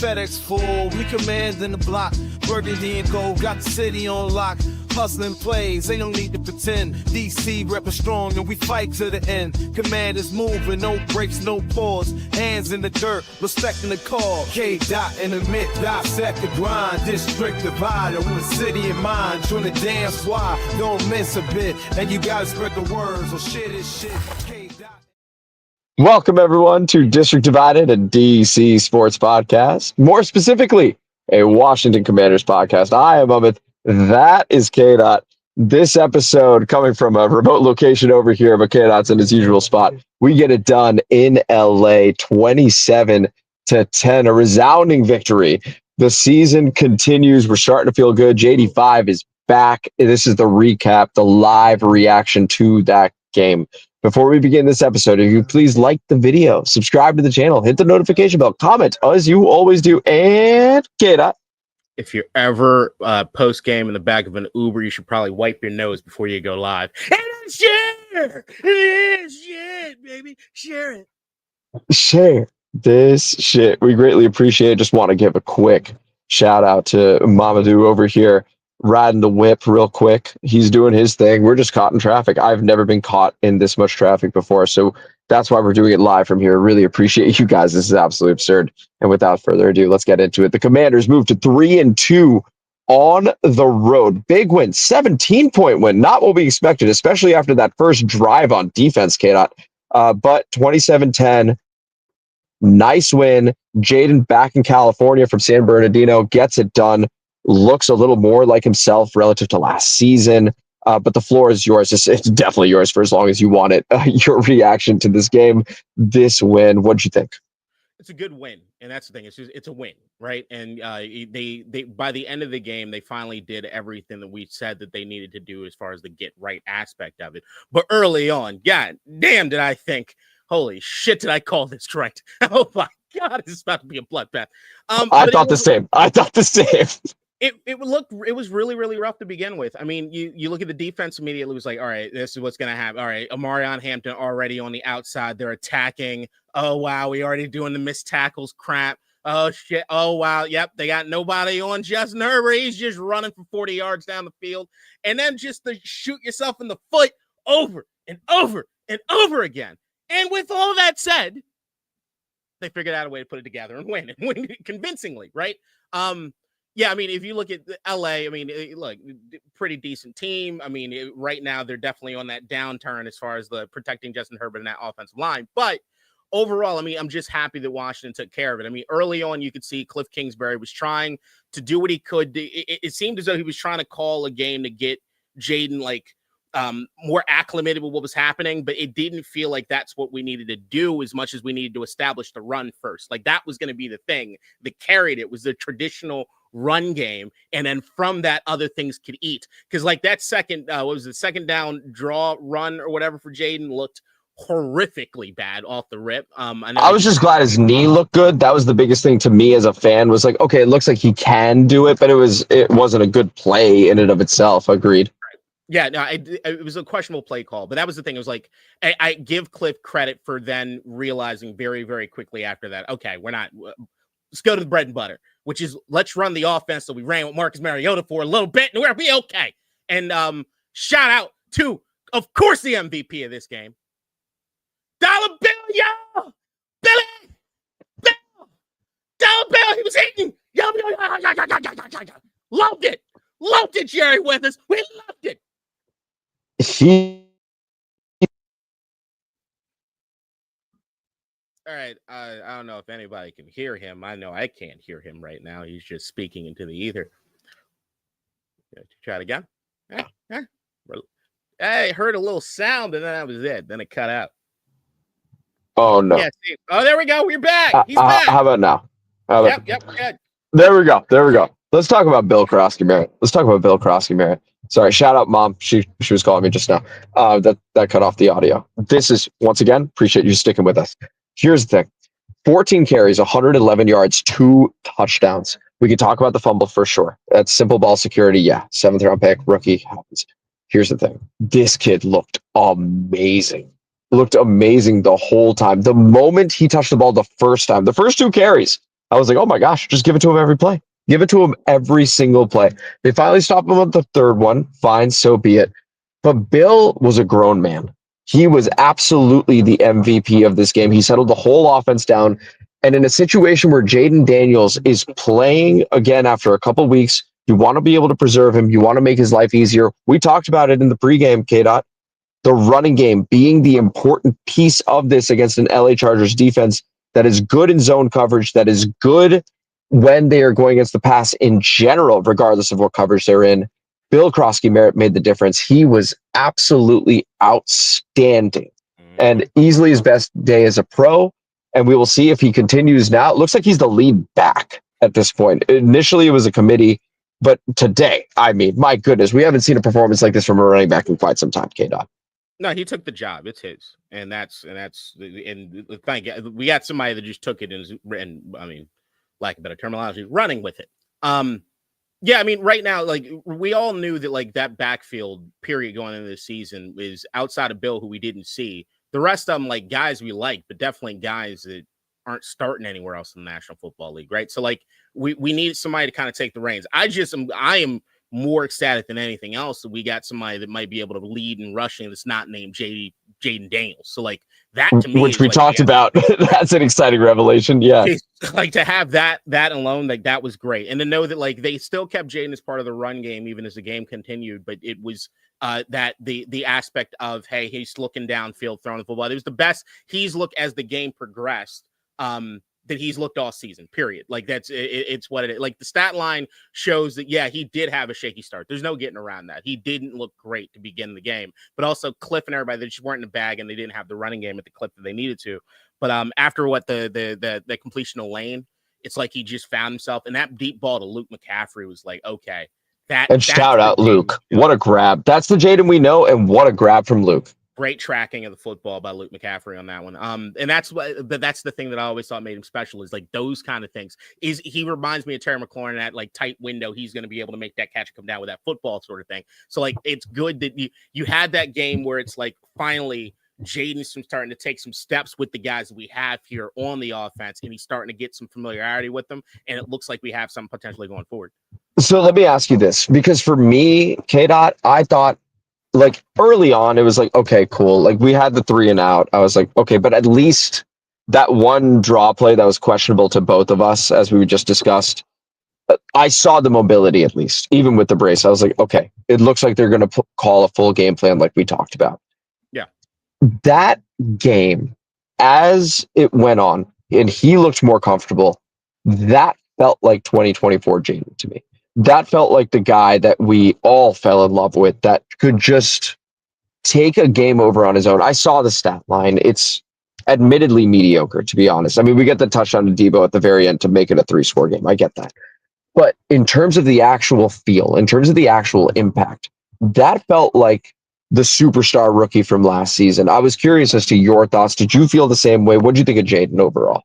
FedEx full, we commanding the block. Burgundy and gold, got the city on lock. Hustling plays, ain't no need to pretend. DC reppin' strong and we fight to the end. Command is moving, no breaks, no pause. Hands in the dirt, respecting the call. K-Dot in the mid, dissect the grind. District divider with a city in mind. Join the damn squad, don't miss a bit. And you gotta spread the word, so shit is shit. K-Dot. Welcome everyone to District Divided, a DC sports podcast. More specifically, a Washington Commanders podcast. I am Amit. That is K-Dot. This episode coming from a remote location over here, but K-Dot's in his usual spot. We get it done in LA, 27-10, a resounding victory. The season continues. We're starting to feel good. JD5 is back. This is the recap, the live reaction to that game. Before we begin this episode, if you please like the video, subscribe to the channel, hit the notification bell, comment as you always do, and K-Dot. If you're ever post-game in the back of an Uber, you should probably wipe your nose before you go live. And then share! Share, baby. Share it. Share this shit. We greatly appreciate it. Just want to give a quick shout out to Mamadou over here, riding the whip real quick. He's doing his thing. We're just caught in traffic. I've never been caught in this much traffic before, so that's why we're doing it live from here. Really appreciate you guys. This is absolutely absurd. And without further ado, let's get into it. The Commanders moved to 3-2 on the road. Big win, 17-point win. Not what we expected, especially after that first drive on defense, K-Dot. But 27-10, nice win. Jayden back in California from San Bernardino gets it done. Looks a little more like himself relative to last season. But the floor is yours. It's definitely yours for as long as you want it. Your reaction to this game, this win, what'd you think? It's a good win, and that's the thing. It's a win, right? And they by the end of the game, they finally did everything that we said that they needed to do as far as the get right aspect of it. But early on, God damn, did I think, holy shit, did I call this correct? Oh my God, this is about to be a bloodbath. I thought the same. It was really, really rough to begin with. I mean, you look at the defense immediately, it was like, all right, this is what's going to happen. All right, Amarion Hampton already on the outside. They're attacking. Oh, wow, we already doing the missed tackles crap. Oh, shit. Oh, wow. Yep, they got nobody on Justin Herbert. He's just running for 40 yards down the field. And then just to shoot yourself in the foot over and over and over again. And with all that said, they figured out a way to put it together and win convincingly, right? Yeah, I mean, if you look at LA, I mean, look, pretty decent team. I mean, right now they're definitely on that downturn as far as the protecting Justin Herbert in that offensive line. But overall, I mean, I'm just happy that Washington took care of it. I mean, early on, you could see Cliff Kingsbury was trying to do what he could. It seemed as though he was trying to call a game to get Jayden more acclimated with what was happening, but it didn't feel like that's what we needed to do as much as we needed to establish the run first. Like that was going to be the thing that carried it, was the traditional run game, and then from that other things could eat, because like that second second down draw run or whatever for Jayden looked horrifically bad off the rip. I was just glad his knee looked good. That was the biggest thing to me as a fan, was like, okay, it looks like he can do it, but it wasn't a good play in and of itself. Agreed. Yeah, no, it was a questionable play call, but that was the thing. It was like, I give Cliff credit for then realizing very, very quickly after that, okay, let's go to the bread and butter, which is let's run the offense that we ran with Marcus Mariota for a little bit, and we'll be okay. And shout out to, of course, the MVP of this game, Dollar Bill, yo! Billy! Bill! Dollar Bill, he was eating! Yo! Loved it! Loved it, Jerry Withers! We loved it! All right, I don't know if anybody can hear him. I know I can't hear him right now. He's just speaking into the ether. Try it again. I heard a little sound, and then that was it. Then it cut out. Oh, no. Yeah, see. Oh, there we go. We're back. He's back. How about now? Yep, good. There we go. Let's talk about Bill Krosky Merritt. Sorry, shout out, Mom. She was calling me just now. That cut off the audio. This is, once again, appreciate you sticking with us. Here's the thing. 14 carries, 111 yards, 2 touchdowns. We can talk about the fumble for sure. That's simple ball security. Yeah, 7th round pick, rookie, happens. Here's the thing. This kid looked amazing. The whole time. The moment he touched the ball the first time, the first 2 carries, I was like, oh my gosh, just give it to him every play. Give it to him every single play. They finally stopped him on the third one. Fine, so be it. But Bill was a grown man. He was absolutely the MVP of this game. He settled the whole offense down. And in a situation where Jayden Daniels is playing again after a couple weeks, you want to be able to preserve him. You want to make his life easier. We talked about it in the pregame, K. Dot. The running game being the important piece of this against an LA Chargers defense that is good in zone coverage, that is good when they are going against the pass in general, regardless of what coverage they're in. Bill Krosky made the difference. He was absolutely outstanding and easily his best day as a pro. And we will see if he continues now. It looks like he's the lead back at this point. Initially, it was a committee, but today, I mean, my goodness, we haven't seen a performance like this from a running back in quite some time, K-Dot. No, he took the job. It's his, and thank you. We got somebody that just took it and I mean, lack of better terminology, running with it. Yeah, I mean, right now, like we all knew that like that backfield period going into the season is outside of Bill, who we didn't see. The rest of them, like guys we like, but definitely guys that aren't starting anywhere else in the National Football League, right? So like we need somebody to kind of take the reins. I am more ecstatic than anything else that we got somebody that might be able to lead in rushing that's not named Jayden Daniels. So like that to me, which we like, talked about. That's an exciting revelation. Yeah. Like to have that alone, like that was great. And to know that like they still kept Jayden as part of the run game, even as the game continued, but it was that the aspect of, hey, he's looking downfield, throwing the football. It was the best he's looked as the game progressed. That he's looked all season, period. Like it's what it is. Like the stat line shows that, yeah, he did have a shaky start. There's no getting around that. He didn't look great to begin the game, but also Cliff and everybody, they just weren't in the bag and they didn't have the running game at the clip that they needed to. But after what the completion of Lane, it's like he just found himself, and that deep ball to Luke McCaffrey was like, okay, and shout out Luke. What a grab. That's the Jayden we know, and what a grab from Luke. Great tracking of the football by Luke McCaffrey on that one. And that's the thing that I always thought made him special is like those kind of things. Is he reminds me of Terry McLaurin, that like tight window, he's going to be able to make that catch and come down with that football sort of thing. So like it's good that you had that game where it's like finally Jayden's starting to take some steps with the guys that we have here on the offense, and he's starting to get some familiarity with them, and it looks like we have some potentially going forward. So let me ask you this, because for me, K-Dot, I thought like early on, it was like, okay, cool. Like we had the 3 and out. I was like, okay, but at least that one draw play that was questionable to both of us, as we just discussed, I saw the mobility at least, even with the brace. I was like, okay, it looks like they're going to call a full game plan like we talked about. Yeah. That game, as it went on, and he looked more comfortable, that felt like 2024 Jayden to me. That felt like the guy that we all fell in love with, that could just take a game over on his own. I saw the stat line. It's admittedly mediocre, to be honest. I mean, we get the touchdown to Debo at the very end to make it a 3-score game. I get that. But in terms of the actual feel, in terms of the actual impact, that felt like the superstar rookie from last season. I was curious as to your thoughts. Did you feel the same way? What did you think of Jayden overall?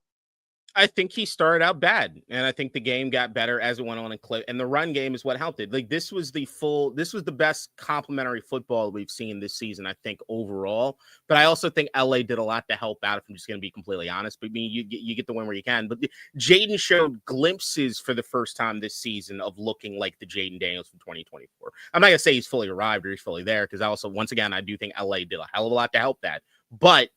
I think he started out bad, and I think the game got better as it went on, and the run game is what helped it. Like this was the best complementary football we've seen this season, I think, overall. But I also think LA did a lot to help out, if I'm just going to be completely honest. But I mean, you get the win where you can. But Jayden showed glimpses for the first time this season of looking like the Jayden Daniels from 2024. I'm not going to say he's fully arrived or he's fully there, because once again, I do think LA did a hell of a lot to help that. But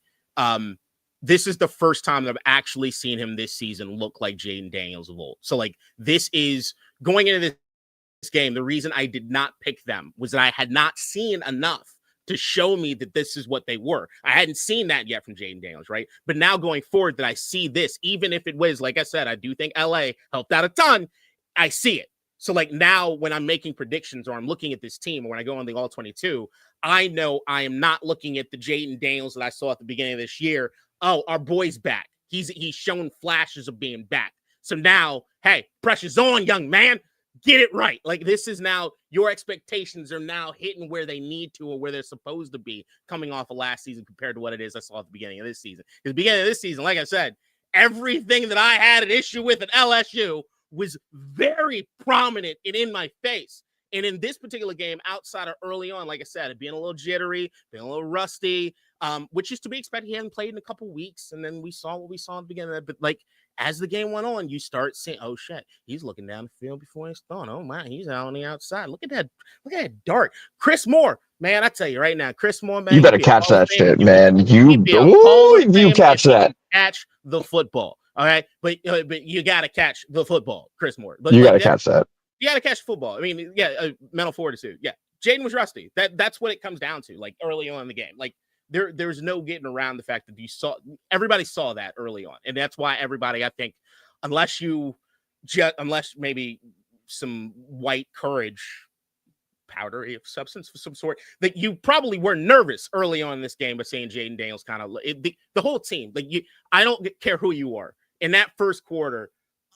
this is the first time that I've actually seen him this season look like Jayden Daniels of old. So like this is going into this game. The reason I did not pick them was that I had not seen enough to show me that this is what they were. I hadn't seen that yet from Jayden Daniels, right? But now going forward that I see this, even if it was, like I said, I do think LA helped out a ton. I see it. So like now when I'm making predictions or I'm looking at this team, or when I go on the All-22, I know I am not looking at the Jayden Daniels that I saw at the beginning of this year. Oh, our boy's back. He's shown flashes of being back. So now, hey, pressure's on, young man. Get it right. Like this is now, your expectations are now hitting where they need to, or where they're supposed to be, coming off of last season compared to what it is I saw at the beginning of this season. Because the beginning of this season, like I said, everything that I had an issue with at LSU was very prominent and in my face. And in this particular game, outside of early on, like I said, being a little jittery, being a little rusty, which is to be expected. He hadn't played in a couple weeks, and then we saw what we saw at the beginning of that. But like as the game went on, you start seeing, oh shit, he's looking down the field before he's throwing. Oh man, he's out on the outside. Look at that dart. Chris Moore, man, I tell you right now, Chris Moore, man, You better catch that shit, man. He'd be a Hall of If you Famer catch if he that, can catch the football. All right, but you got to catch the football, Chris Moore. But you got to catch that. You got to catch football. I mean, yeah, mental fortitude. Yeah, Jayden was rusty. That's what it comes down to. Like early on in the game, like there's no getting around the fact that everybody saw that early on, and that's why everybody, I think, unless maybe some white courage powder substance of some sort, that you probably were nervous early on in this game by seeing Jayden Daniels kind of the whole team. Like I don't care who you are in that first quarter.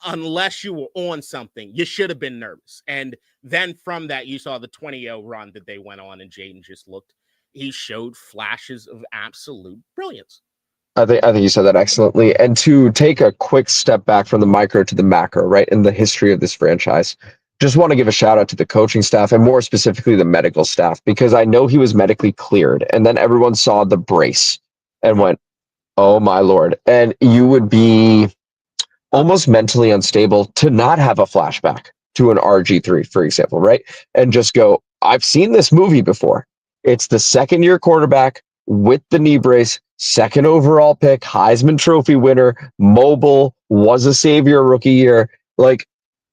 Unless you were on something, you should have been nervous. And then from that, you saw the 20-0 run that they went on, and Jayden just he showed flashes of absolute brilliance. I think you said that excellently. And to take a quick step back from the micro to the macro, right, in the history of this franchise, just want to give a shout out to the coaching staff and more specifically the medical staff, because I know he was medically cleared. And then everyone saw the brace and went, oh my Lord. And you would be almost mentally unstable to not have a flashback to an RG3, for example, right? And just go, I've seen this movie before. It's the second-year quarterback with the knee brace, second overall pick, Heisman Trophy winner, mobile, was a savior rookie year. Like,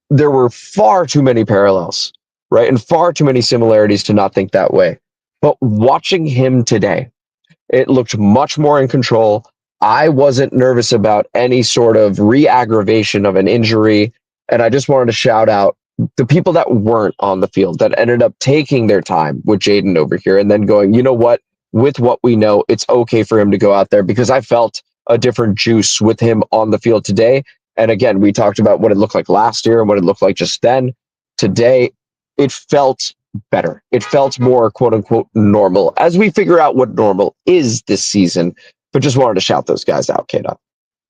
there were far too many parallels, right? And far too many similarities to not think that way. But watching him today, it looked much more in control. I wasn't nervous about any sort of re-aggravation of an injury. And I just wanted to shout out the people that weren't on the field, that ended up taking their time with Jayden over here and then going, you know what, with what we know, it's okay for him to go out there, because I felt a different juice with him on the field today. And again, we talked about what it looked like last year and what it looked like just then. Today, it felt better. It felt more quote unquote normal as we figure out what normal is this season. But just wanted to shout those guys out, Kata.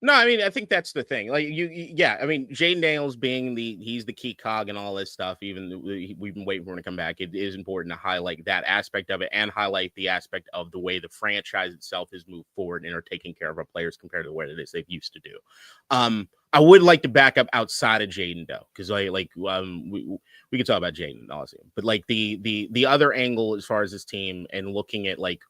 No, I mean, I think that's the thing. Like yeah, I mean, Jayden Daniels being he's the key cog and all this stuff. Even we've been waiting for him to come back. It is important to highlight that aspect of it and highlight the aspect of the way the franchise itself has moved forward and are taking care of our players compared to the way it is they've used to do. I would like to back up outside of Jayden though, because we can talk about Jayden honestly, but like the other angle as far as this team and looking at like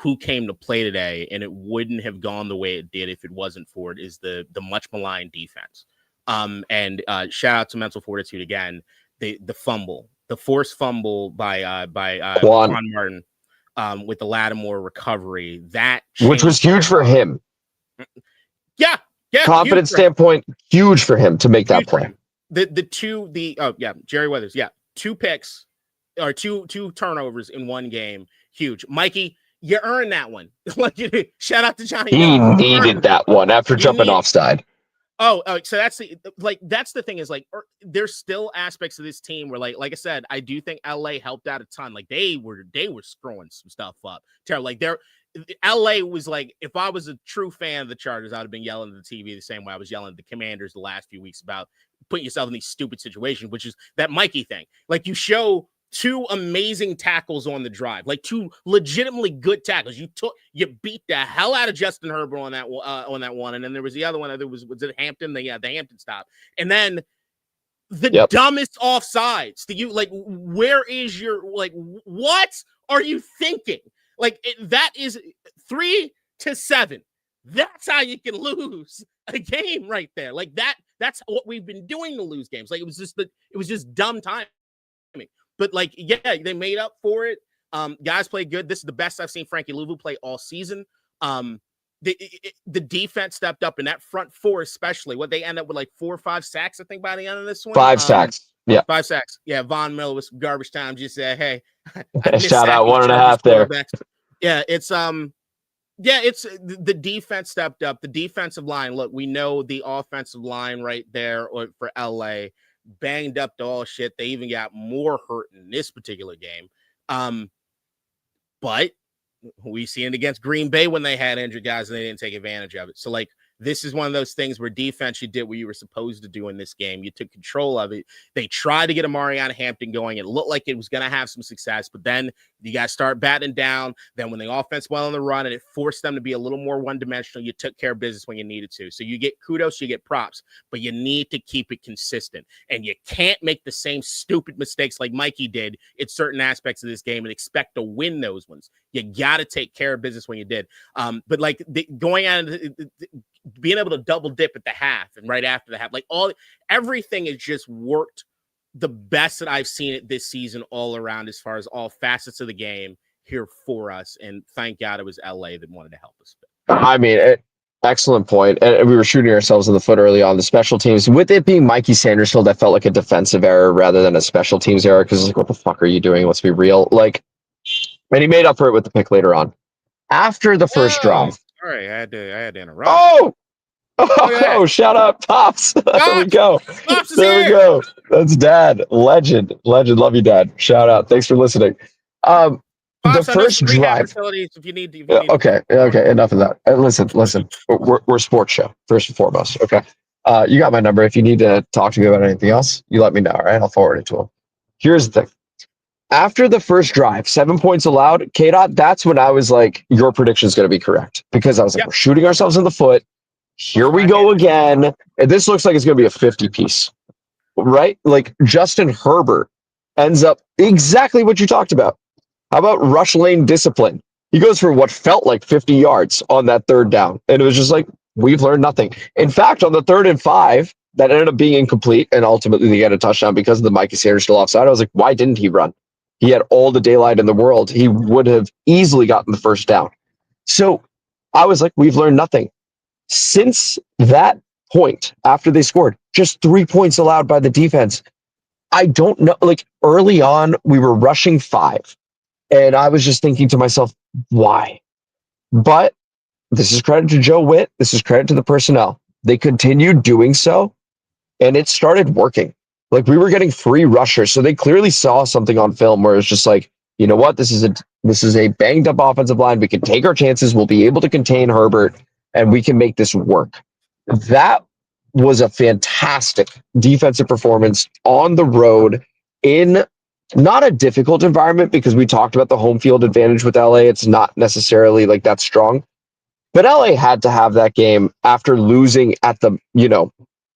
who came to play today, and it wouldn't have gone the way it did if it wasn't for it, is the much maligned defense. And shout out to mental fortitude again. The fumble, the forced fumble by Quan Martin with the Lattimore recovery, which was huge for him. Yeah, confidence standpoint, huge for him to make that play. Jerry Weathers, two picks or two turnovers in one game, huge. Mikey, you earned that one. Shout out to Johnny. He needed that one after jumping offside. So that's the thing is like there's still aspects of this team where like I said, I do think LA helped out a ton. Like they were screwing some stuff up. Like LA was like, if I was a true fan of the Chargers, I'd have been yelling at the TV the same way I was yelling at the Commanders the last few weeks about putting yourself in these stupid situations, which is that Mikey thing. Like you show two amazing tackles on the drive, like two legitimately good tackles. You beat the hell out of Justin Herbert on that one, and then there was the other one. Was it Hampton? The Hampton stop, and then the dumbest offsides. Where is your what are you thinking? That is 3-7. That's how you can lose a game right there. Like that's what we've been doing to lose games. Like it was just dumb timing. But they made up for it. Guys played good. This is the best I've seen Frankie Louvu play all season. The defense stepped up in that front four, especially. What they end up with 4 or 5 sacks, I think, by the end of this one. 5 sacks. Yeah. 5 sacks. Yeah. Von Miller was garbage time. Just said, hey, shout out 1.5 there. Yeah. It's the defense stepped up. The defensive line. Look, we know the offensive line right there for LA. Banged up to all shit. They even got more hurt in this particular game. But we seen it against Green Bay when they had injured guys and they didn't take advantage of it. So this is one of those things where defense, you did what you were supposed to do in this game. You took control of it. They tried to get Amarion Hampton going. It looked like it was going to have some success, but then you got to start batting down. Then when the offense went on the run and it forced them to be a little more one-dimensional, you took care of business when you needed to. So you get kudos, you get props, but you need to keep it consistent. And you can't make the same stupid mistakes like Mikey did in certain aspects of this game and expect to win those ones. You got to take care of business when you did. But like going out and being able to double dip at the half and right after the half, like everything has just worked the best that I've seen it this season all around as far as all facets of the game here for us. And thank God it was LA that wanted to help us. I mean, excellent point. And we were shooting ourselves in the foot early on the special teams. With it being Mikey Sandersfield, that felt like a defensive error rather than a special teams error because it's like, what the fuck are you doing? Let's be real. Like, and he made up for it with the pick later on. After the first drive. Sorry, I had to interrupt. Oh, shout out Pops. There we go. Pops is there here. We go. That's Dad. Legend. Love you, Dad. Shout out. Thanks for listening. Pops, The first drive. If you need Okay. Enough of that. Listen. We're a sports show first and foremost. Okay. You got my number. If you need to talk to me about anything else, you let me know. All right. I'll forward it to him. Here's the thing. After the first drive, 7 points allowed, K-Dot, that's when I was like, your prediction is going to be correct. Because I was like, we're shooting ourselves in the foot. Here we go again. And this looks like it's going to be a 50 piece. Right? Like Justin Herbert ends up exactly what you talked about. How about rush lane discipline? He goes for what felt like 50 yards on that third down. And it was just like, we've learned nothing. In fact, on the 3rd and 5, that ended up being incomplete. And ultimately they got a touchdown because of the Mikey Sanders still offside. I was like, why didn't he run? He had all the daylight in the world. He would have easily gotten the first down. So I was like, we've learned nothing. Since that point, after they scored, just 3 points allowed by the defense. I don't know. Like early on, we were rushing 5. And I was just thinking to myself, why? But this is credit to Joe Witt. This is credit to the personnel. They continued doing so, and it started working. Like we were getting free rushers, so they clearly saw something on film where it's just like, you know what, this is a banged up offensive line. We can take our chances. We'll be able to contain Herbert, and we can make this work. That was a fantastic defensive performance on the road in not a difficult environment because we talked about the home field advantage with LA. It's not necessarily like that strong, but LA had to have that game after losing at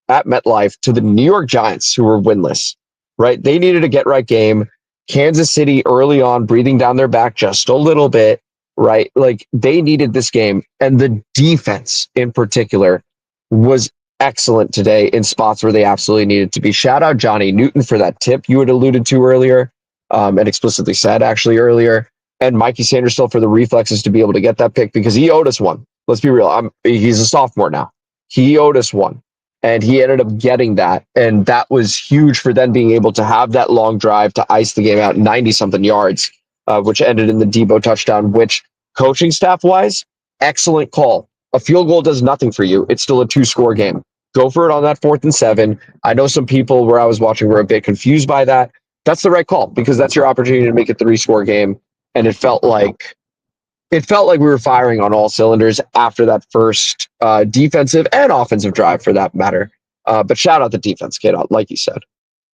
at MetLife to the New York Giants, who were winless, right? They needed a get-right game. Kansas City early on, breathing down their back just a little bit, right? Like they needed this game. And the defense in particular was excellent today in spots where they absolutely needed to be. Shout out Johnny Newton for that tip you had alluded to earlier and explicitly said actually earlier. And Mikey Sandersfield for the reflexes to be able to get that pick because he owed us one. Let's be real. He's a sophomore now. He owed us one. And he ended up getting that. And that was huge for them being able to have that long drive to ice the game out 90-something yards, which ended in the Debo touchdown, which coaching staff-wise, excellent call. A field goal does nothing for you. It's still a 2-score game. Go for it on that 4th and 7. I know some people where I was watching were a bit confused by that. That's the right call because that's your opportunity to make a 3-score game. And it felt like we were firing on all cylinders after that first defensive and offensive drive, for that matter. But shout out the defense, kid, like you said.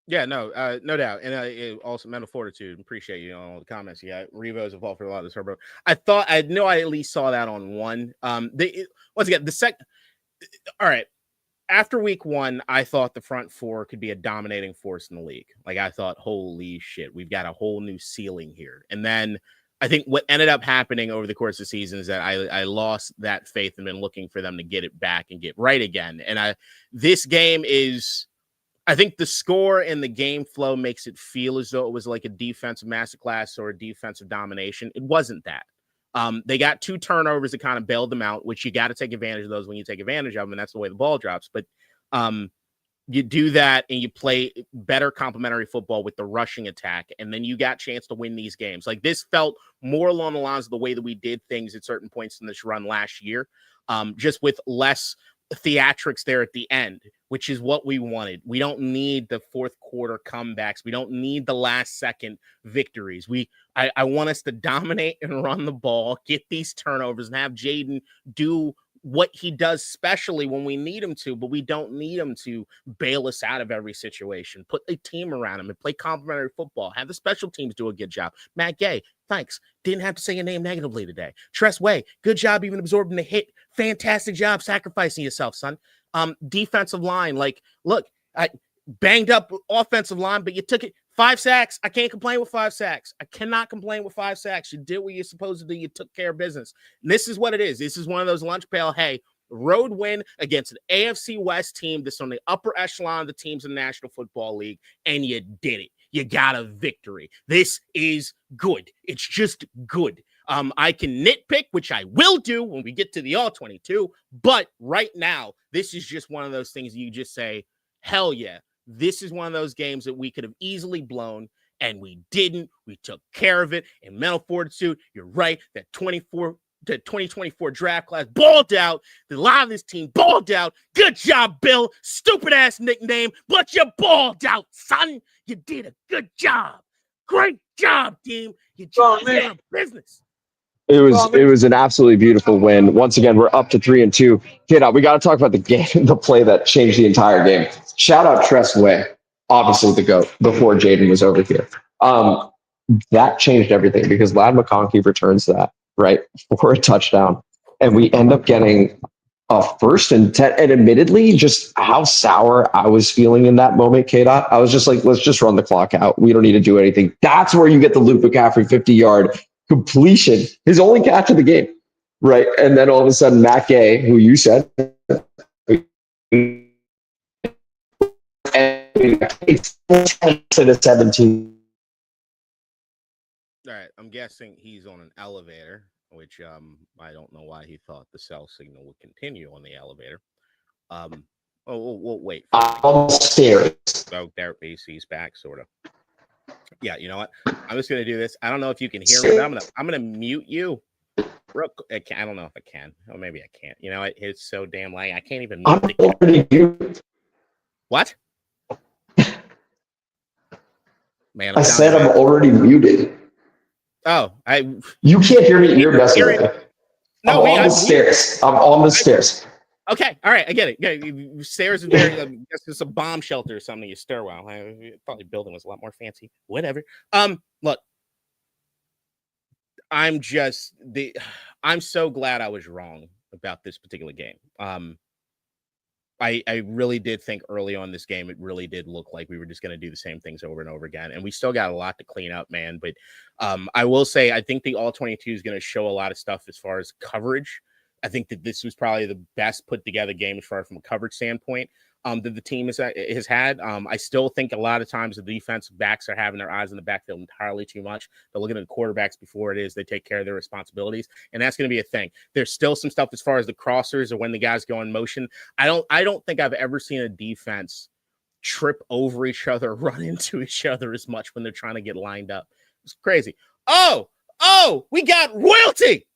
Yeah, no doubt. And also mental fortitude. Appreciate you on all the comments. Yeah, Revo's involved for a lot of this, bro. I know I at least saw that on one. Once again, all right. After week 1, I thought the front 4 could be a dominating force in the league. Like I thought, holy shit, we've got a whole new ceiling here. And then I think what ended up happening over the course of the season is that I lost that faith and been looking for them to get it back and get right again. And this game is, I think the score and the game flow makes it feel as though it was like a defensive masterclass or a defensive domination. It wasn't that. They got 2 turnovers that kind of bailed them out, which you got to take advantage of those when you take advantage of them, and that's the way the ball drops. But you do that and you play better complementary football with the rushing attack, and then you got a chance to win these games. Like this felt more along the lines of the way that we did things at certain points in this run last year, just with less theatrics there at the end, which is what we wanted. We don't need the fourth quarter comebacks. We don't need the last second victories. I want us to dominate and run the ball, get these turnovers, and have Jayden do what he does specially when we need him to, but we don't need him to bail us out of every situation. Put a team around him and play complementary football. Have the special teams do a good job. Matt Gay, thanks. Didn't have to say your name negatively today. Tress Way, good job even absorbing the hit. Fantastic job sacrificing yourself, son. Defensive line, like, look, I banged up offensive line, but you took it. 5 sacks. I can't complain with 5 sacks. I cannot complain with 5 sacks. You did what you're supposed to do. You took care of business. And this is what it is. This is one of those lunch pail, hey, road win against an AFC West team that's on the upper echelon of the teams in the National Football League, and you did it. You got a victory. This is good. It's just good. I can nitpick, which I will do when we get to the All-22, but right now, this is just one of those things you just say, hell yeah. This is one of those games that we could have easily blown, and we didn't. We took care of it. And mental fortitude, you're right, that 2024 draft class balled out. A lot of this team balled out. Good job, Bill. Stupid-ass nickname, but you balled out, son. You did a good job. Great job, team. You took care of business. It was an absolutely beautiful win. Once again, we're up to 3-2. Kid, we got to talk about the game, the play that changed the entire game. Shout out Tress Way, obviously the GOAT, before Jayden was over here. That changed everything because Ladd McConkey returns that, right, for a touchdown. And we end up getting a 1st and 10. And admittedly, just how sour I was feeling in that moment, K-Dot, I was just like, let's just run the clock out. We don't need to do anything. That's where you get the Luke McCaffrey 50-yard completion, his only catch of the game, right? And then all of a sudden, Matt Gay, who you said, it's to the 17. All right, I'm guessing he's on an elevator, which I don't know why he thought the cell signal would continue on the elevator. We'll wait. On the stairs. Oh, there, he's back, sort of. Yeah, you know what? I'm just gonna do this. I don't know if you can hear me, but I'm gonna mute you. I don't know if I can. Or maybe I can't. You know, it's so damn laggy. I can't even mute the What? Man, I said I'm already muted. Oh, you can't hear me. You're messing with me. No, I'm on the stairs. I'm on the stairs. Okay, all right, I get it. Yeah, stairs is very. I guess it's a bomb shelter or something. Your stairwell. Probably building was a lot more fancy. Whatever. Look, I'm so glad I was wrong about this particular game. I really did think early on this game, it really did look like we were just going to do the same things over and over again. And we still got a lot to clean up, man. But I will say, I think the All-22 is going to show a lot of stuff as far as coverage. I think that this was probably the best put together game as far from a coverage standpoint that the team has had. I still think a lot of times the defensive backs are having their eyes in the backfield entirely too much. They're looking at the quarterbacks before they take care of their responsibilities. And that's going to be a thing. There's still some stuff as far as the crossers or when the guys go in motion. I don't think I've ever seen a defense trip over each other, run into each other as much when they're trying to get lined up. It's crazy. Oh, we got royalty.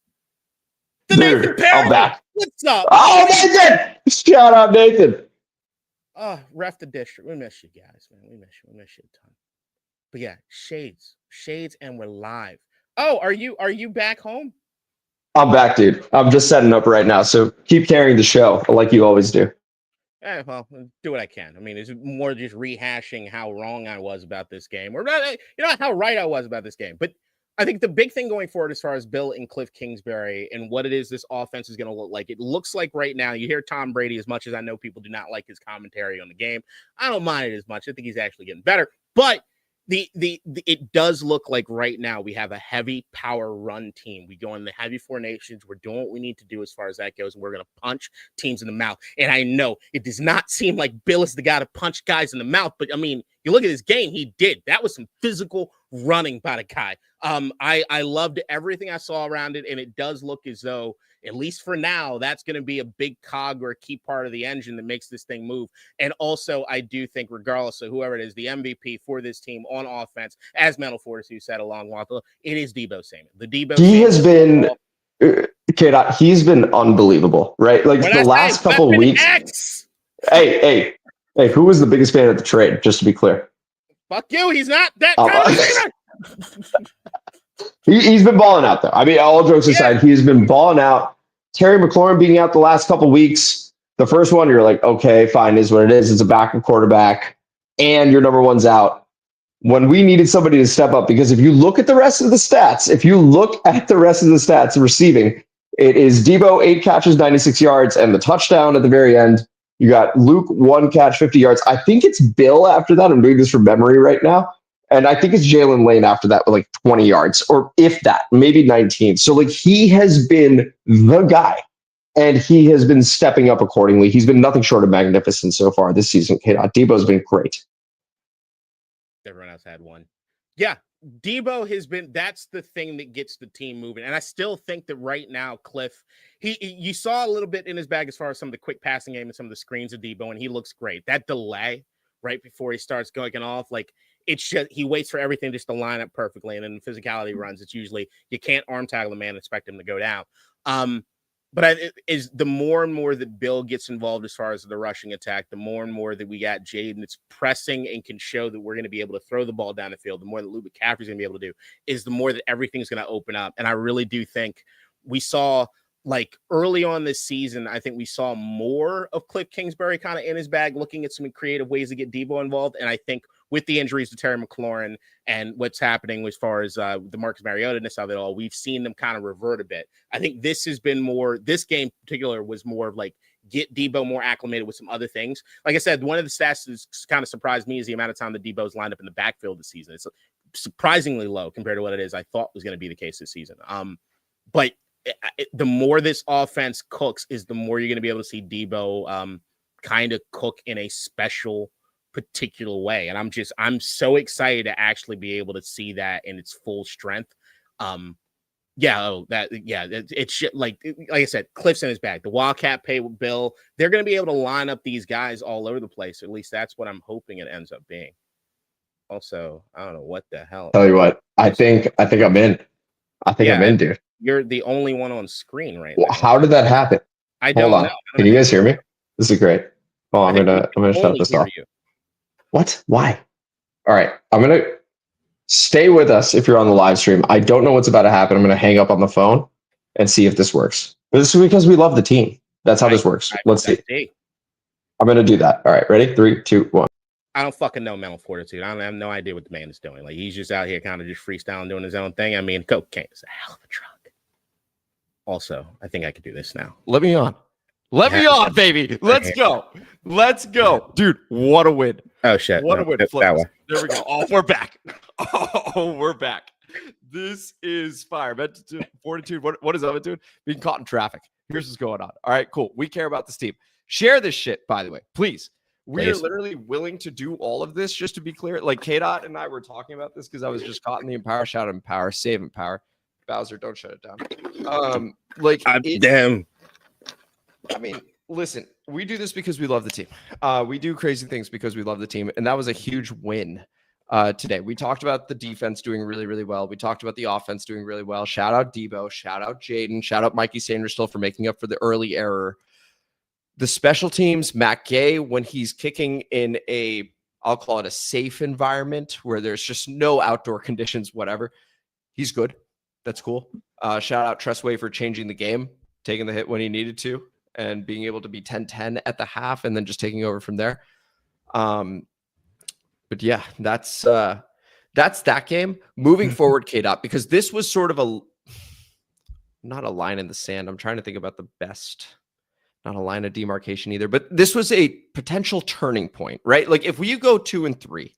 The Nathan Perry. I'm back. What's up? Oh, Nathan! Shout out, Nathan. Ref the district. We miss you guys, man. We miss you a ton. But yeah, shades, and we're live. Oh, are you back home? I'm back, dude. I'm just setting up right now. So keep carrying the show like you always do. Yeah, well, do what I can. I mean, it's more just rehashing how wrong I was about this game, or how right I was about this game. But I think the big thing going forward as far as Bill and Cliff Kingsbury and what it is this offense is going to look like, it looks like right now, you hear Tom Brady, as much as I know people do not like his commentary on the game. I don't mind it as much. I think he's actually getting better. But it does look like right now we have a heavy power run team. We go in the heavy formations. We're doing what we need to do as far as that goes. And we're going to punch teams in the mouth. And I know it does not seem like Bill is the guy to punch guys in the mouth. But I mean, you look at his game, he did. That was some physical running by the guy. I loved everything I saw around it. And it does look as though, at least for now, that's going to be a big cog or a key part of the engine that makes this thing move. And also, I do think, regardless of whoever it is, the MVP for this team on offense, as Mental Fortitude said along Waffle, it is Deebo Samuel. He's been unbelievable, right? Like the last couple of weeks. Hey, who was the biggest fan of the trade? Just to be clear. Fuck you. He's not that kind of He's been balling out, though. I mean, all jokes aside, he's been balling out. Terry McLaurin being out the last couple weeks, the first one, you're like, okay, fine, is what it is. It's a backup quarterback, and your number one's out. When we needed somebody to step up, because if you look at the rest of the stats, receiving, it is Debo, 8 catches, 96 yards, and the touchdown at the very end. You got Luke, 1 catch, 50 yards. I think it's Bill after that. I'm doing this from memory right now. And I think it's Jalen Lane after that with like 20 yards, or if that, maybe 19. So like he has been the guy, and he has been stepping up accordingly. He's been nothing short of magnificent so far this season. Debo's been great. Everyone else had one. Yeah, Debo has been, that's the thing that gets the team moving. And I still think that right now, Cliff, you saw a little bit in his bag as far as some of the quick passing game and some of the screens of Debo, and he looks great. That delay right before he starts going off, like it's just, he waits for everything just to line up perfectly. And then the physicality runs, it's usually, you can't arm tackle the man and expect him to go down. But is the more and more that Bill gets involved as far as the rushing attack, the more and more that we got Jayden that's pressing and can show that we're going to be able to throw the ball down the field, the more that Luke McCaffrey's going to be able to do, is the more that everything's going to open up. And I really do think we saw, like early on this season, I think we saw more of Cliff Kingsbury kind of in his bag, looking at some creative ways to get Debo involved. And I think with the injuries to Terry McLaurin and what's happening as far as the Marcus Mariota-ness of it all, we've seen them kind of revert a bit. I think this has been more, this game in particular was more of like, get Debo more acclimated with some other things. Like I said, one of the stats that's kind of surprised me is the amount of time that Debo's lined up in the backfield this season. It's surprisingly low compared to what it is I thought was going to be the case this season. But the more this offense cooks is the more you're going to be able to see Debo kind of cook in a special particular way. And I'm so excited to actually be able to see that in its full strength. It's like I said, Cliff's in his bag. The Wildcat pay with Bill, they're going to be able to line up these guys all over the place. At least that's what I'm hoping it ends up being. Also, I don't know what the hell. Tell you what, I think I'm in. I'm in, dude. You're the only one on screen right now. How did that happen? I don't know. Can you guys hear me? This is great. Oh, I'm gonna shut this off. What? Why? All right. I'm going to stay with us if you're on the live stream. I don't know what's about to happen. I'm going to hang up on the phone and see if this works. This is because we love the team. That's how this works. Let's see. I'm going to do that. All right. Ready? 3, 2, 1. I don't fucking know mental fortitude. I have no idea what the man is doing. Like, he's just out here kind of just freestyling, doing his own thing. I mean, cocaine is a hell of a drug. Also, I think I could do this now. Let me on. Let me on, baby. Let's go. Let's go. Dude, what a win. Oh, shit. What a win. There we go. Oh, we're back. Oh, we're back. This is fire. Fortitude. What is that doing? Being caught in traffic. Here's what's going on. All right, cool. We care about this team. Share this shit, by the way. Please. We are literally willing to do all of this, just to be clear. Like, K-Dot and I were talking about this because I was just caught in the Empower. Shout out Empower. Save Empower. Bowser, don't shut it down. Damn. I mean, listen, we do this because we love the team. We do crazy things because we love the team. And that was a huge win today. We talked about the defense doing really, really well. We talked about the offense doing really well. Shout out Debo. Shout out Jayden. Shout out Mikey Sanderstill for making up for the early error. The special teams, Matt Gay, when he's kicking in I'll call it a safe environment where there's just no outdoor conditions, whatever. He's good. That's cool. Shout out Tressway for changing the game, taking the hit when he needed to, and being able to be 10-10 at the half and then just taking over from there. But yeah, that's that game. Moving forward, K-Dot, because this was sort of not a line in the sand. I'm trying to think about the best, not a line of demarcation either, but this was a potential turning point, right? Like if we go 2-3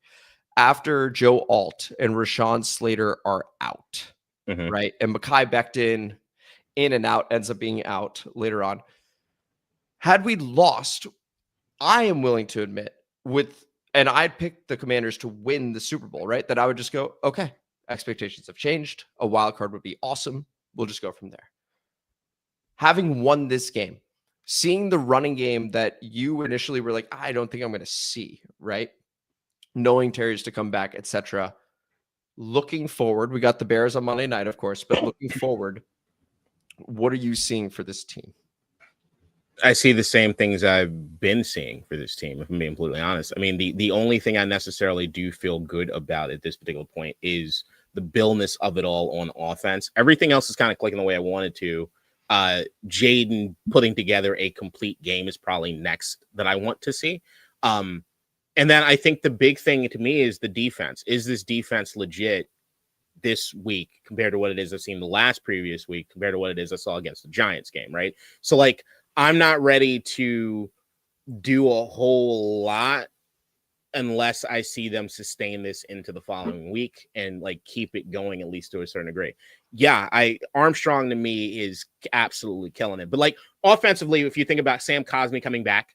after Joe Alt and Rashawn Slater are out, right? And Mekhi Becton in and out ends up being out later on. Had we lost, I am willing to admit and I'd picked the Commanders to win the Super Bowl, right? That I would just go, okay, expectations have changed. A wild card would be awesome. We'll just go from there. Having won this game, seeing the running game that you initially were like, I don't think I'm going to see, right? Knowing Terry's to come back, etc. Looking forward, we got the Bears on Monday night, of course, but looking forward, what are you seeing for this team? I see the same things I've been seeing for this team, if I'm being completely honest. I mean, the only thing I necessarily do feel good about at this particular point is the Billness of it all on offense. Everything else is kind of clicking the way I wanted to. Jayden putting together a complete game is probably next that I want to see. And then I think the big thing to me is the defense. Is this defense legit this week compared to what it is I've seen the last previous week compared to what it is I saw against the Giants game, right? So like, I'm not ready to do a whole lot unless I see them sustain this into the following week and like keep it going at least to a certain degree. Yeah, Armstrong to me is absolutely killing it. But like offensively, if you think about Sam Cosmi coming back,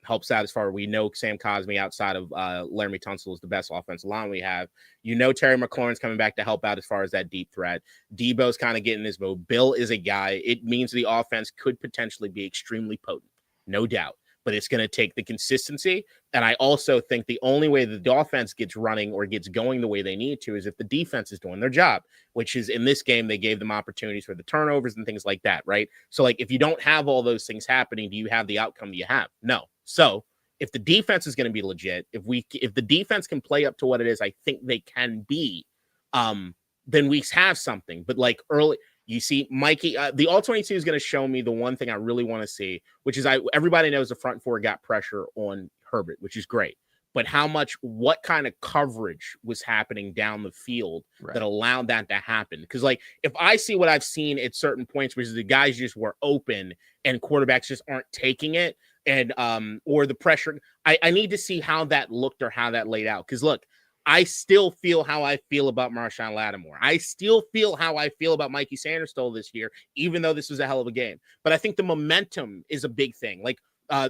helps out as far as we know. Sam Cosmi outside of Laramie Tunsil is the best offensive line we have. You know, Terry McLaurin's coming back to help out as far as that deep threat. Debo's kind of getting his mode. Bill is a guy. It means the offense could potentially be extremely potent, no doubt. But it's going to take the consistency. And I also think the only way that the offense gets running or gets going the way they need to is if the defense is doing their job, which is in this game, they gave them opportunities for the turnovers and things like that, right? So like, if you don't have all those things happening, do you have the outcome that you have? No. So if the defense is going to be legit, if the defense can play up to what it is, I think they can be, then we have something. But like early, you see, Mikey, the All-22 is going to show me the one thing I really want to see, which is everybody knows the front four got pressure on Herbert, which is great. But what kind of coverage was happening down the field that allowed that to happen? Because like, if I see what I've seen at certain points, which is the guys just were open and quarterbacks just aren't taking it, and or the pressure, I need to see how that looked or how that laid out. Because look, I still feel how I feel about Marshawn Lattimore. I still feel how I feel about Mikey Sanderstole this year, even though this was a hell of a game. But I think the momentum is a big thing. Like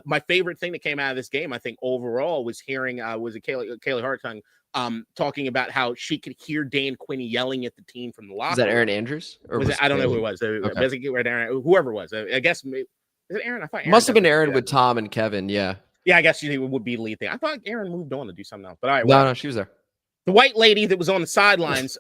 my favorite thing that came out of this game, I think overall, was hearing was it Kaylee Hartung talking about how she could hear Dan Quinn yelling at the team from the locker. Is that Aaron Andrews? Or was it, I don't know who it was. Okay. Whoever it was. I guess is it Aaron? I thought Aaron must have been Aaron with Tom and Kevin. Yeah. Yeah, I guess she would be the lead thing. I thought Aaron moved on to do something else. But all right, no, she was there. The white lady that was on the sidelines,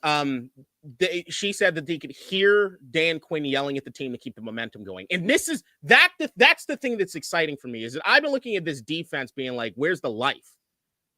she said that they could hear Dan Quinn yelling at the team to keep the momentum going. And that's the thing that's exciting for me, is that I've been looking at this defense being like, where's the life?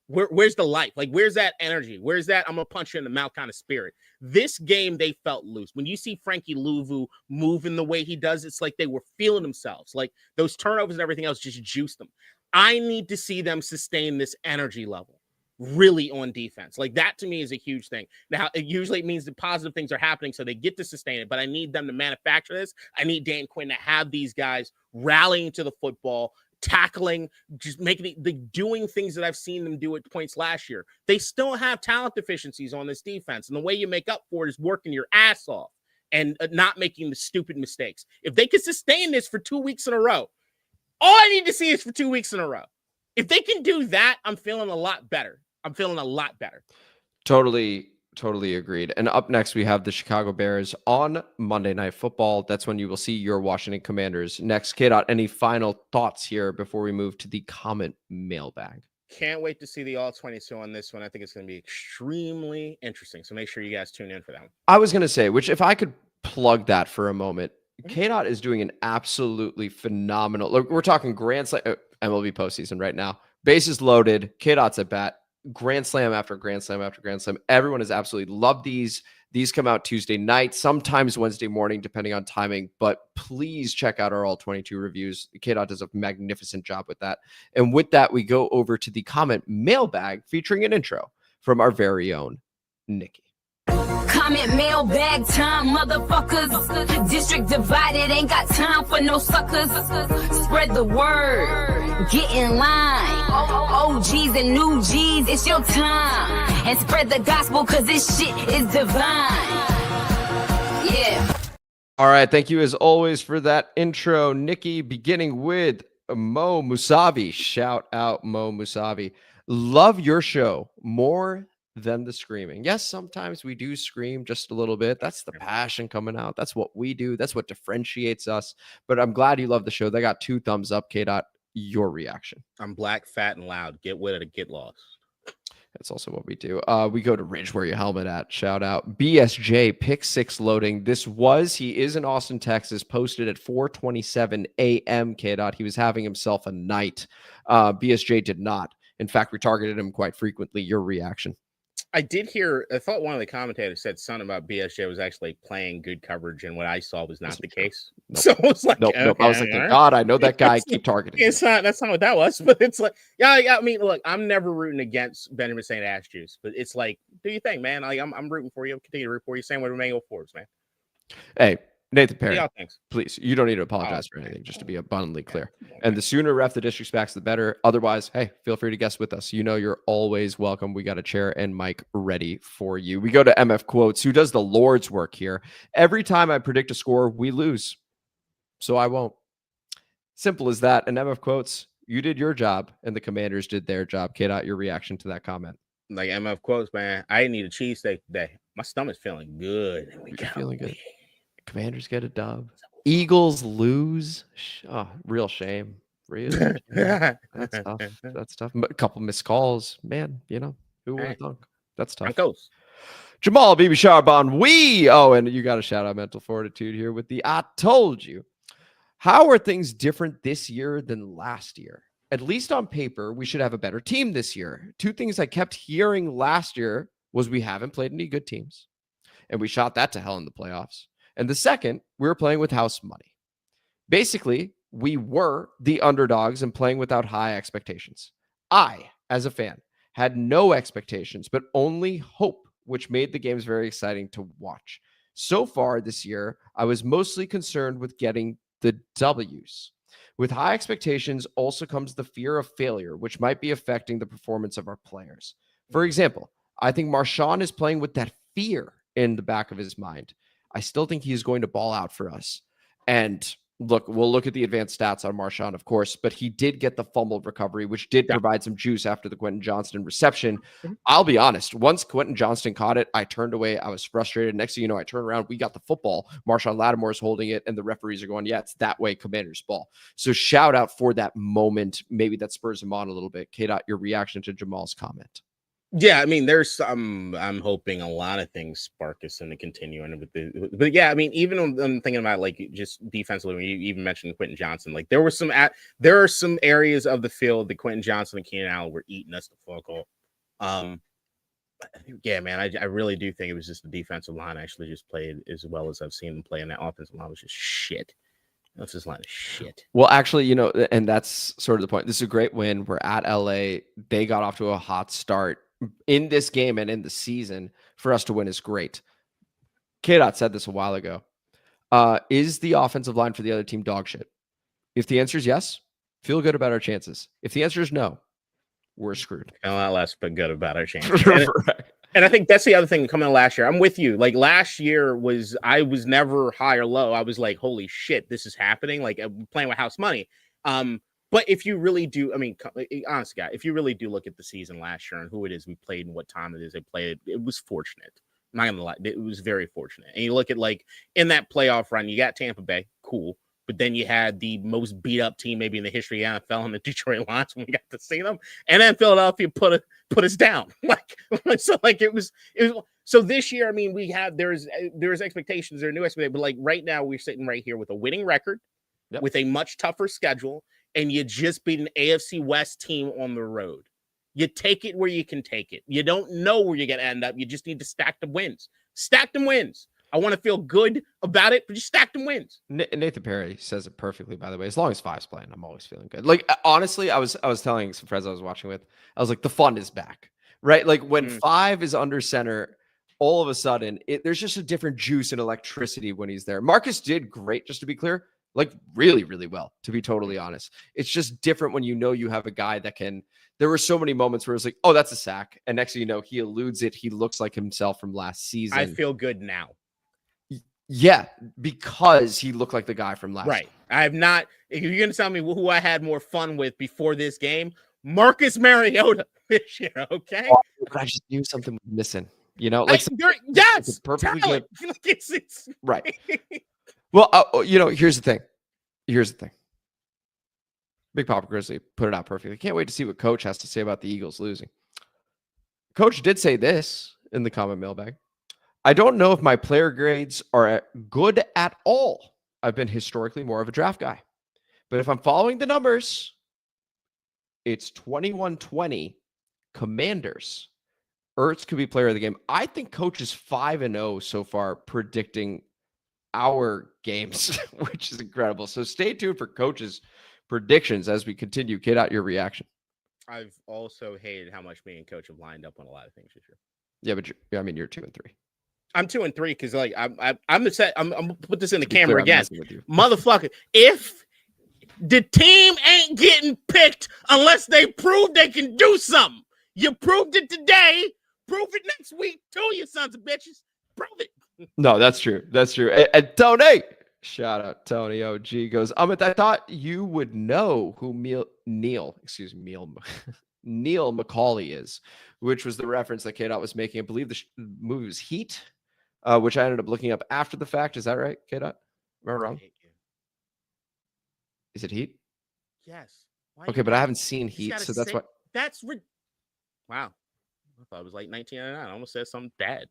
Where's the life? Like, where's that energy? Where's that I'm going to punch you in the mouth kind of spirit? This game, they felt loose. When you see Frankie Louvu moving the way he does, it's like they were feeling themselves. Like those turnovers and everything else just juiced them. I need to see them sustain this energy level really on defense. Like that to me is a huge thing. Now, it usually means the positive things are happening, so they get to sustain it, but I need them to manufacture this. I need Dan Quinn to have these guys rallying to the football, tackling, just making the doing things that I've seen them do at points last year. They still have talent deficiencies on this defense, and the way you make up for it is working your ass off and not making the stupid mistakes. If they can sustain this for 2 weeks in a row, all I need to see is for 2 weeks in a row. If they can do that, I'm feeling a lot better. Totally agreed. And up next, we have the Chicago Bears on Monday Night Football. That's when you will see your Washington Commanders. Next, K-Dot, any final thoughts here before we move to the comment mailbag? Can't wait to see the All-22 on this one. I think it's going to be extremely interesting. So make sure you guys tune in for that one. I was going to say, which if I could plug that for a moment, K-Dot is doing an absolutely phenomenal, look, we're talking Grand Slam, MLB postseason right now. Bases loaded, K-Dot's at bat. Grand Slam after Grand Slam after Grand Slam. Everyone has absolutely loved these. These come out Tuesday night, sometimes Wednesday morning, depending on timing. But please check out our All-22 reviews. K-Dot does a magnificent job with that. And with that, we go over to the comment mailbag featuring an intro from our very own Nikki. Comment mailbag time, motherfuckers. District divided, ain't got time for no suckers. Spread the word, get in line. OGs and new G's, it's your time. And spread the gospel, cause this shit is divine. Yeah. All right, thank you as always for that intro, Nikki, beginning with Mo Musavi. Shout out Mo Musavi. Love your show more than the screaming. Yes, sometimes we do scream just a little bit. That's the passion coming out. That's what we do. That's what differentiates us. But I'm glad you love the show. They got 2 thumbs up. K-Dot, your reaction. I'm black, fat, and loud. Get with it or get lost. That's also what we do. We go to Ridge, where your helmet at. Shout out BSJ, pick 6 loading. He is in Austin, Texas, posted at 4:27 a.m. K-Dot. He was having himself a night. BSJ did not. In fact, we targeted him quite frequently. Your reaction? I did hear. I thought one of the commentators said something about BSJ was actually playing good coverage, and what I saw was not the case. Nope. So it's like, Nope. okay, I was like, all thank right. God, I know that guy. It's Keep targeting. It's not. That's not what that was. But it's like, yeah. I mean, look, I'm never rooting against Benjamin St. Ash Juice, but it's like, do you think, man? Like, I'm rooting for you. Continue to root for you. Same with Mango Forbes, man. Hey, Nathan Perry, Yeah, thanks. please, you don't need to apologize for anything, just to be abundantly clear. And the sooner ref the district backs, the better. Otherwise, hey, feel free to guest with us. You know you're always welcome. We got a chair and mic ready for you. We go to MF Quotes, who does the Lord's work here. Every time I predict a score, we lose. So I won't. Simple as that. And MF Quotes, you did your job, and the Commanders did their job. K-Dot, your reaction to that comment? Like MF Quotes, man. I need a cheesesteak today. My stomach's feeling good. You're feeling good. Commanders get a dub. Eagles lose. Oh, real shame. Real shame. That's tough. That's tough. A couple missed calls. Man, you know, who would have thunk? That's tough. Broncos. Jamal BB Charbon. And you got a shout out Mental Fortitude here with the I told you. How are things different this year than last year? At least on paper, we should have a better team this year. Two things I kept hearing last year was we haven't played any good teams, and we shot that to hell in the playoffs. And the second, we were playing with house money. Basically, we were the underdogs and playing without high expectations. I, as a fan, had no expectations, but only hope, which made the games very exciting to watch. So far this year, I was mostly concerned with getting the W's. With high expectations also comes the fear of failure, which might be affecting the performance of our players. For example, I think Marshawn is playing with that fear in the back of his mind. I still think he's going to ball out for us. And look, we'll look at the advanced stats on Marshawn, of course, but he did get the fumbled recovery, which did provide some juice after the Quentin Johnston reception. I'll be honest. Once Quentin Johnston caught it, I turned away. I was frustrated. Next thing you know, I turned around. We got the football. Marshawn Lattimore's holding it, and the referees are going, yeah, it's that way, Commander's ball. So shout out for that moment. Maybe that spurs him on a little bit. K-Dot, your reaction to Jamal's comment. Yeah, I mean, there's some. I'm hoping a lot of things spark us into continuing with the. But yeah, I mean, even I'm thinking about like just defensively. When you even mentioned Quentin Johnson, like there are some areas of the field that Quentin Johnson and Keenan Allen were eating us the fuck up. Yeah, man, I really do think it was just the defensive line actually just played as well as I've seen them play, and that offensive line was just shit. That's just line of shit. Well, actually, you know, and that's sort of the point. This is a great win. We're at LA. They got off to a hot start in this game and in the season. For us to win is great. K-Dot said this a while ago. Is the offensive line for the other team dog shit? If the answer is yes, feel good about our chances. If the answer is no, we're screwed. A lot less, but good about our chances. And I think that's the other thing coming last year. I'm with you. Like last year I was never high or low. I was like, holy shit, this is happening. Like I'm playing with house money. But if you really do, I mean, honest guy, if you really do look at the season last year and who it is we played and what time it is they played, it was fortunate. I'm not gonna lie, it was very fortunate. And you look at like in that playoff run, you got Tampa Bay, cool. But then you had the most beat up team maybe in the history of the NFL in the Detroit Lions when we got to see them. And then Philadelphia put us down. It was so this year, I mean, there's expectations, there are new expectations, but like right now we're sitting right here with a winning record, with a much tougher schedule, and you just beat an AFC West team on the road. You take it where you can take it. You don't know where you're going to end up. You just need to stack them wins. Stack them wins. I want to feel good about it, but just stack them wins. Nathan Perry says it perfectly, by the way. As long as Five's playing, I'm always feeling good. Like, honestly, I was telling some friends I was watching with, I was like, the fun is back, right? Like when Five is under center, all of a sudden, there's just a different juice and electricity when he's there. Marcus did great, just to be clear, like really, really well, to be totally honest. It's just different when you know you have a guy that can. There were so many moments where it was like, oh, that's a sack. And next thing you know, he eludes it. He looks like himself from last season. I feel good now. Yeah, because he looked like the guy from last. Right. I have not. If you're going to tell me who I had more fun with before this game, Marcus Mariota this year, okay? I just knew something was missing. You know, like yes, perfectly good. It's right. Well, you know, here's the thing. Big Papa Grizzly put it out perfectly. Can't wait to see what Coach has to say about the Eagles losing. Coach did say this in the comment mailbag. I don't know if my player grades are good at all. I've been historically more of a draft guy. But if I'm following the numbers, it's 21-20 Commanders Ertz could be player of the game. I think Coach is 5-0 so far predicting our games, which is incredible. So stay tuned for Coach's predictions as we continue. Get out your reaction. I've also hated how much me and Coach have lined up on a lot of things this year. Yeah, but you're 2-3. I'm 2-3 because like I'm upset. I'm gonna put this in the To be camera clear, I'm again, messing with you. motherfucker. If the team ain't getting picked unless they prove they can do something, you proved it today. Prove it next week too, you sons of bitches. Prove it. No, that's true. That's true. And Tony, shout out Tony OG goes, Amit, I thought you would know who Neil Macaulay is, which was the reference that K-Dot was making. I believe the movie was Heat, which I ended up looking up after the fact. Is that right, K-Dot? Am I wrong? Is it Heat? Yes. Okay, but I haven't seen Heat, so that's why. That's wow. I thought it was like 1999. I almost said something bad.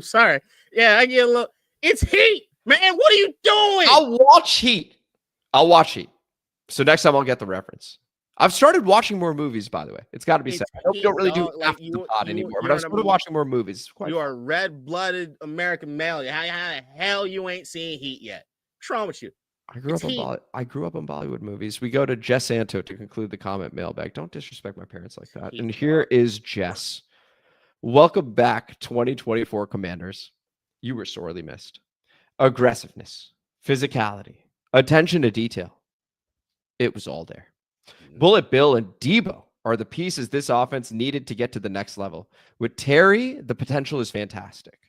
Sorry. Yeah, I get a little. It's Heat, man. What are you doing? I'll watch Heat. So next time I'll get the reference. I've started watching more movies, by the way. It's got to be said. I know we don't really do after the pod anymore, but I've started watching more movies. You are a red-blooded American male. How the hell you ain't seen Heat yet? What's wrong with you? I grew up on Bollywood movies. We go to Jess Santo to conclude the comment mailbag. Don't disrespect my parents like that. And here is Jess. Welcome back, 2024 Commanders. You were sorely missed. Aggressiveness, physicality, attention to detail. It was all there. Bullet Bill and Debo are the pieces this offense needed to get to the next level. With Terry, the potential is fantastic.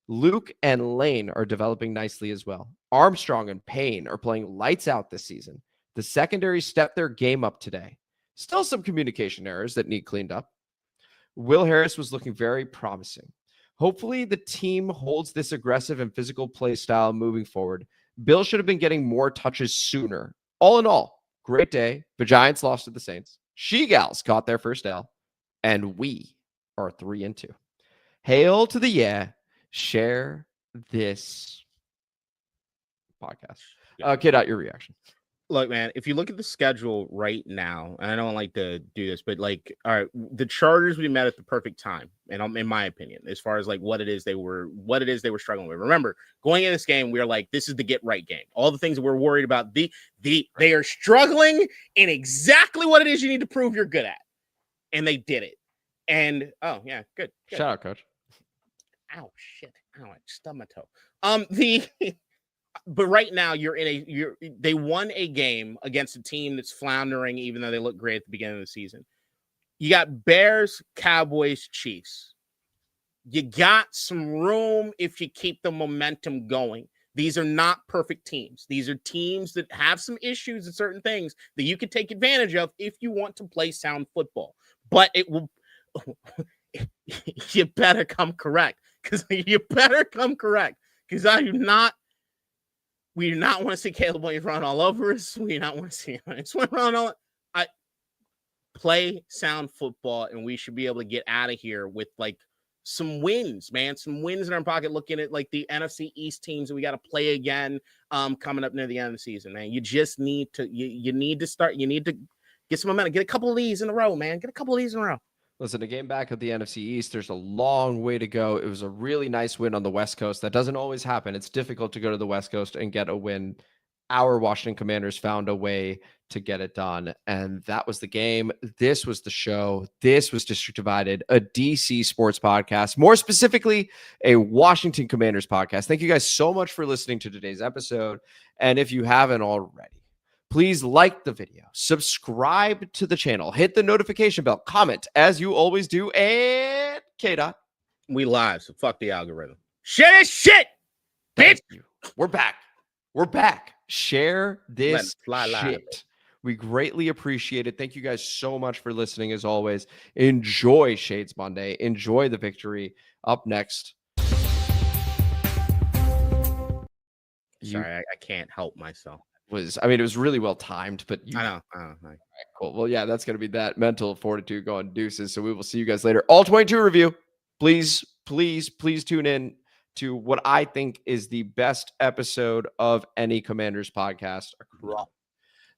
Luke and Lane are developing nicely as well. Armstrong and Payne are playing lights out this season. The secondary stepped their game up today. Still some communication errors that need cleaned up. Will Harris was looking very promising. Hopefully the team holds this aggressive and physical play style moving forward. Bill should have been getting more touches sooner. All in all, great day. The Giants lost to the Saints. She-Gals got their first L. And we are 3-2. Hail to the yeah. Share this podcast. Get out your reaction. Look, man, if you look at the schedule right now, and I don't like to do this, but like, all right, the Chargers we met at the perfect time, and in my opinion, as far as like what it is they were struggling with. Remember, going in this game, we were like, this is the get right game. All the things that we're worried about, they are struggling in exactly what it is you need to prove you're good at, and they did it. And oh yeah, good. Shout out, Coach. Ow, shit. Ow, I stubbed my toe. But right now they won a game against a team that's floundering, even though they look great at the beginning of the season. You got Bears, Cowboys, Chiefs. You got some room if you keep the momentum going. These are not perfect teams. These are teams that have some issues and certain things that you can take advantage of if you want to play sound football. But it will you better come correct. Because we do not want to see Caleb Williams run all over us. We do not want to see him run all. Play sound football, and we should be able to get out of here with like some wins, man. Some wins in our pocket. Looking at like the NFC East teams that we got to play again, coming up near the end of the season, man. You just need to you need to start. You need to get some momentum. Get a couple of these in a row, man. Get a couple of these in a row. Listen, a game back at the NFC East, there's a long way to go. It was a really nice win on the West Coast. That doesn't always happen. It's difficult to go to the West Coast and get a win. Our Washington Commanders found a way to get it done, and that was the game. This was the show. This was District Divided, a DC sports podcast, more specifically, a Washington Commanders podcast. Thank you guys so much for listening to today's episode, and if you haven't already, please like the video, subscribe to the channel, hit the notification bell, comment as you always do, and K-Dot. We live, so fuck the algorithm. Share this shit, bitch. We're back. Share this fly shit. live. We greatly appreciate it. Thank you guys so much for listening as always. Enjoy Shades Monday. Enjoy the victory. Up next. Sorry, I can't help myself. It was really well timed, but I know. Right, cool. Well, yeah, that's going to be that mental fortitude going deuces. So we will see you guys later. All 22 review. Please tune in to what I think is the best episode of any Commanders podcast across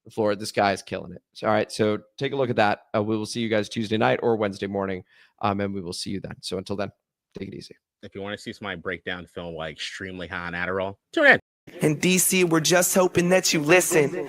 the floor. This guy is killing it. So, all right. So take a look at that. We will see you guys Tuesday night or Wednesday morning. And we will see you then. So until then, take it easy. If you want to see somebody break down film like extremely high on Adderall, tune in. In DC, we're just hoping that you listen.